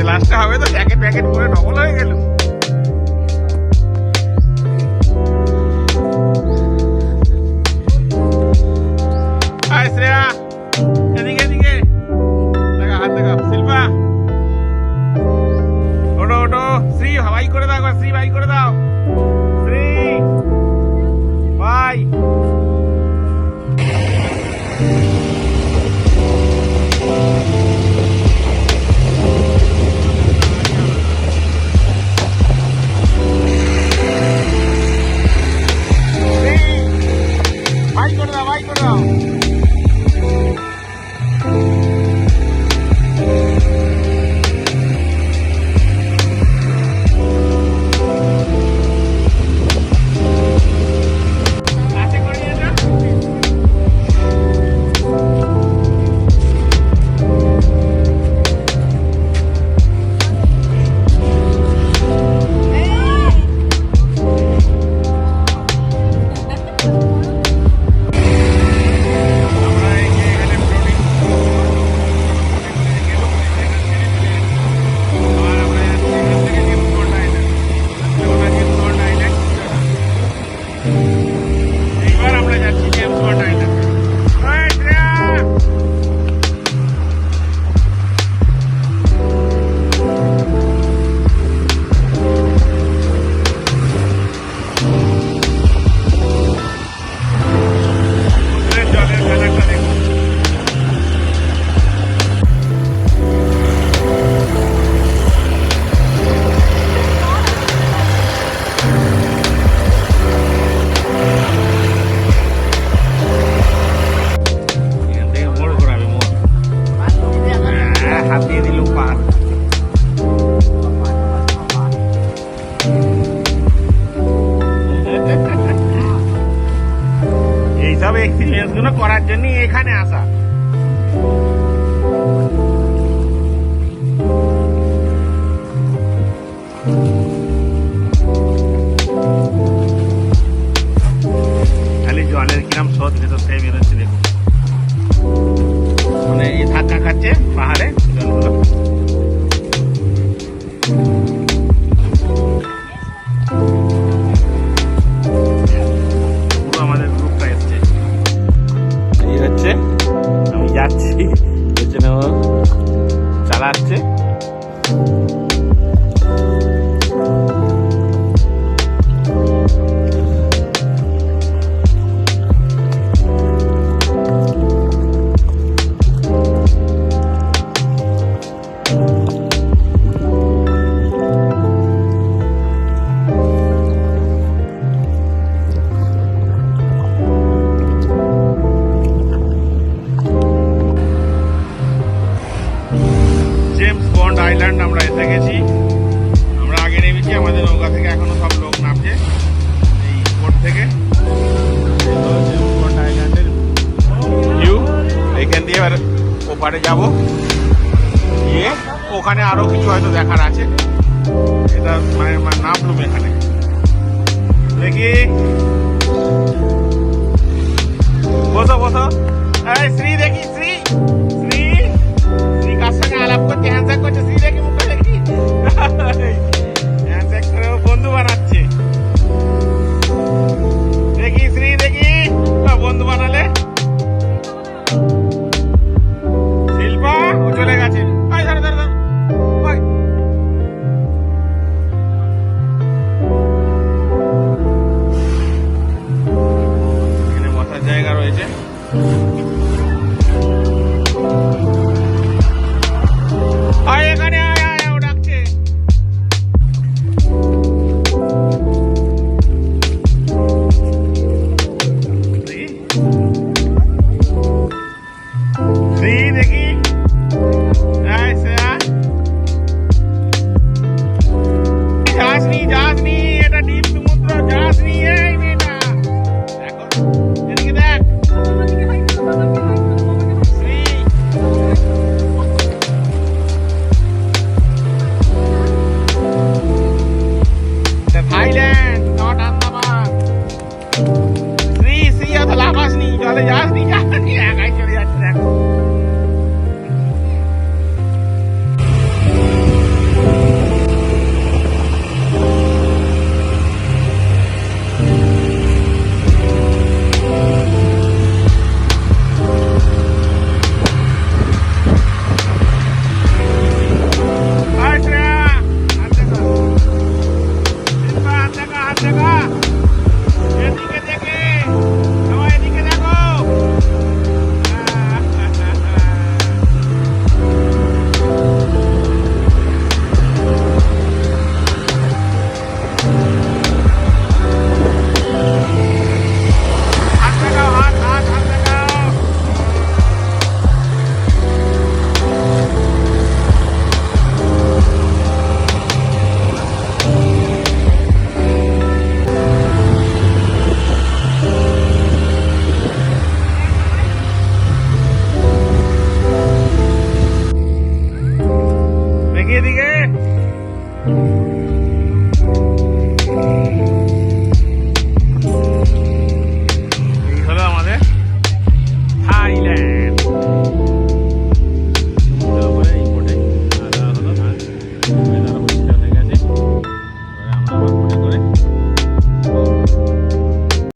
লাস্টে হবে তো জ্যাকেট প্যাকেট করে ডবল হয়ে গেল। হাই শ্রেয়া, এদিকে এদিকে দেখা, হাত দেখা। শিল্পা ওটো ওটো, শ্রী ভাই করে দাও, শ্রী ভাই করে দাও, শ্রী ভাই। ভাই করে দাও, ভাই করে দাও। এইসব এক্সপিরিয়েন্স গুলো করার জন্য এখানে আসা। খালি জলের কিরম স্রোত ভেতর থেকে বেরোচ্ছে দেখুন, মানে এই ধাক্কা খাচ্ছে পাহাড়ে জলগুলো। আমি যাচ্ছি, পেছনে ও চালাচ্ছে। জেমস বন্ড আইল্যান্ড আমরা এসে গেছি। আমরা আগে নেমেছি, আমাদের নৌকা থেকে এখনো সব লোক নামছে এই পোর্ট থেকে। জেমস বন্ড আইল্যান্ডের ভিউ, এখান দিয়ে এবার ওপারে যাবো, গিয়ে ওখানে আরো কিছু হয়তো দেখার আছে। এটা মানে নামলুম এখানে, দেখি। বসো বসো, শ্রী দেখি, শ্রী শ্রী শ্রী কার সঙ্গে আলাপ করতে